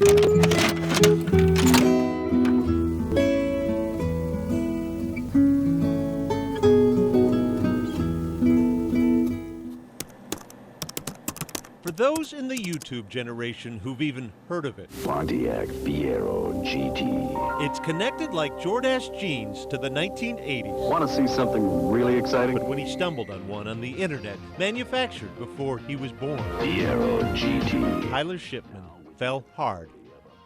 For those in the YouTube generation who've even heard of it, Pontiac Fiero GT. It's connected like Jordache jeans to the 1980s. Want to see something really exciting? But when he stumbled on one on the internet, manufactured before he was born, Fiero GT. Tyler Shipman fell hard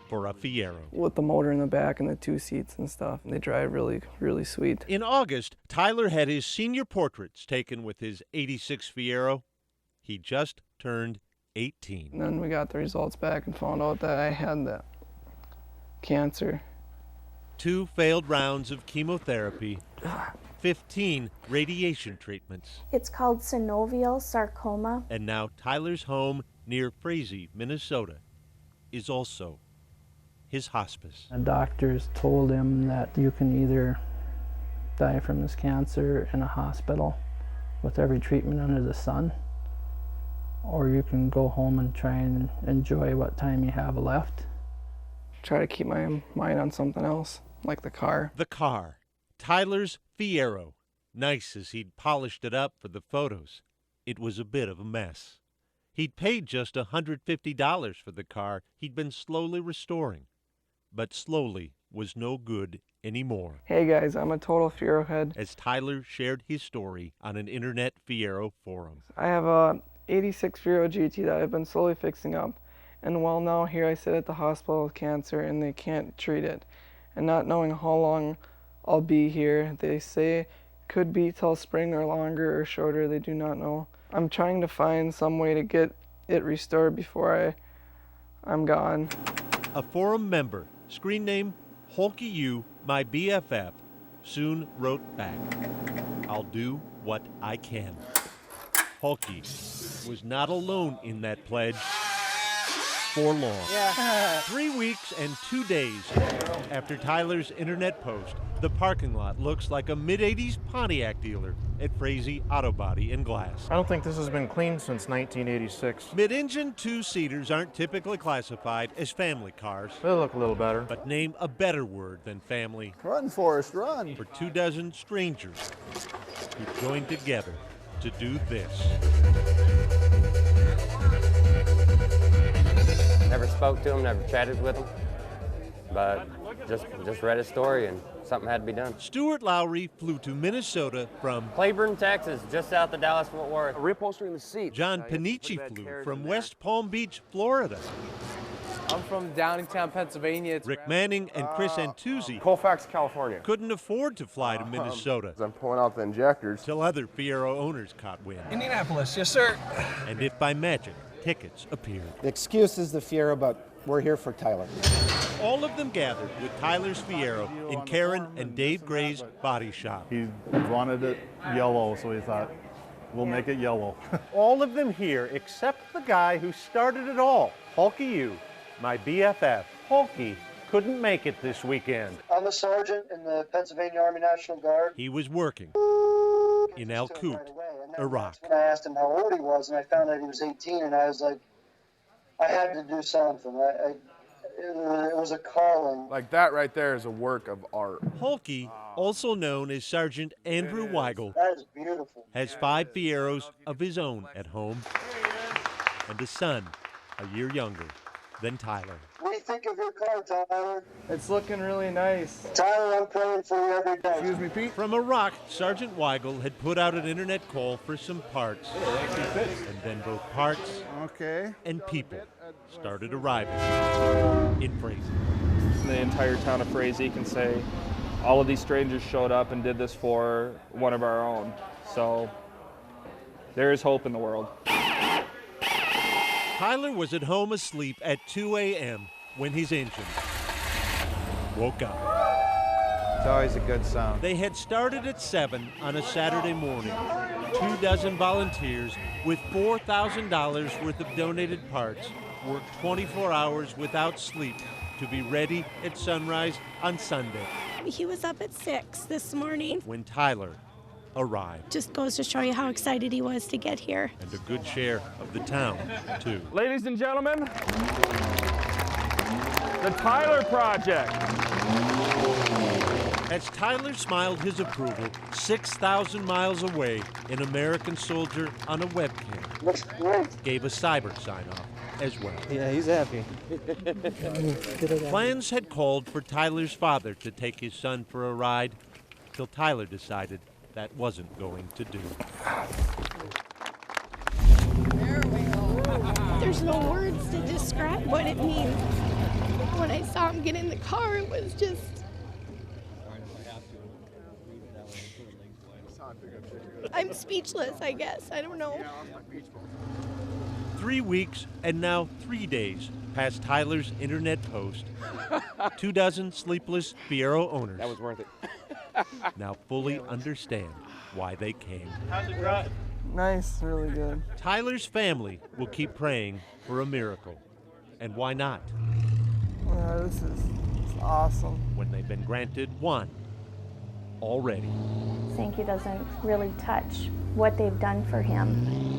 for a Fiero. With the motor in the back and the 2 seats and stuff, and they drive really, really sweet. In August, Tyler had his senior portraits taken with his '86 Fiero. He just turned 18. And then we got the results back and found out that I had that cancer. 2 failed rounds of chemotherapy, 15 radiation treatments. It's called synovial sarcoma. And now Tyler's home near Frazee, Minnesota, is also his hospice. The doctors told him that you can either die from this cancer in a hospital with every treatment under the sun, or you can go home and try and enjoy what time you have left. Try to keep my mind on something else, like the car. The car, Tyler's Fiero. Nice as he'd polished it up for the photos, it was a bit of a mess. He'd paid just $150 for the car he'd been slowly restoring, but slowly was no good anymore. Hey guys, I'm a total Fiero head. As Tyler shared his story on an internet Fiero forum. I have a '86 Fiero GT that I've been slowly fixing up, and well, now here I sit at the hospital with cancer and they can't treat it, and not knowing how long I'll be here. They say could be till spring or longer or shorter, they do not know. I'm trying to find some way to get it restored before I'm gone. A forum member, screen name Holky U, my BFF, soon wrote back, "I'll do what I can." Holky was not alone in that pledge for long. 3 weeks and 2 days after Tyler's internet post, the parking lot looks like a mid-'80s Pontiac dealer at Frazee Auto Body and Glass. I don't think this has been cleaned since 1986. Mid-engine 2-seaters aren't typically classified as family cars. They look a little better. But name a better word than family. Run, Forrest, run. For 24 strangers who joined together to do this. Never spoke to him, never chatted with him, but just read his story and something had to be done. Stuart Lowry flew to Minnesota from Claiborne, Texas, just south of Dallas-Fort Worth. Reupholstering the seat. John Panici flew from West Palm Beach, Florida. I'm from Downingtown, Pennsylvania. Rick Manning and Chris Antuzzi Colfax, California. couldn't afford to fly to Minnesota I'm pulling out the injectors. till other Fiero owners caught wind. Indianapolis, yes sir. And if by magic, tickets appeared. The excuse is the Fiero, but we're here for Tyler. All of them gathered with Tyler's Fiero in Karen and Dave Gray's body shop. He wanted it yellow, so he thought, we'll make it yellow. All of them here except the guy who started it all, Holky U, my BFF. Holky couldn't make it this weekend. I'm a sergeant in the Pennsylvania Army National Guard. He was working in Al Kut, Iraq. When I asked him how old he was, and I found out he was 18, and I was like, I had to do something. It was a calling. Like that right there is a work of art. Holky, also known as Sergeant Andrew Weigel, That is beautiful. has 5 Fieros of his own at home and a son a year younger than Tyler. What do you think of your car, Tyler? It's looking really nice. Tyler, I'm praying for you every day. Excuse me, Pete? From Iraq, Sergeant Weigel had put out an internet call for some parts. And then both parts and people started arriving in Frazee. The entire town of Frazee can say all of these strangers showed up and did this for one of our own. So there is hope in the world. Tyler was at home asleep at 2 a.m. when his engine woke up. It's always a good sound. They had started at 7 on a Saturday morning. 24 volunteers with $4,000 worth of donated parts worked 24 hours without sleep to be ready at sunrise on Sunday. He was up at 6 this morning. When Tyler arrived. Just goes to show you how excited he was to get here. And a good share of the town, too. Ladies and gentlemen, The Tyler Project. As Tyler smiled his approval, 6,000 miles away, an American soldier on a webcam Looks great. gave a cyber sign-off as well. Yeah, he's happy. Plans had called for Tyler's father to take his son for a ride, till Tyler decided that wasn't going to do. There's no words to describe what it means. When I saw him get in the car, it was just... I'm speechless, I guess. I don't know. 3 weeks and now 3 days past Tyler's internet post, 24 sleepless Fiero owners That was worth it. now fully understand why they came. How's it ride? Nice, really good. Tyler's family will keep praying for a miracle. And why not? Yeah, this is awesome. When they've been granted one already. Thank you doesn't really touch what they've done for him.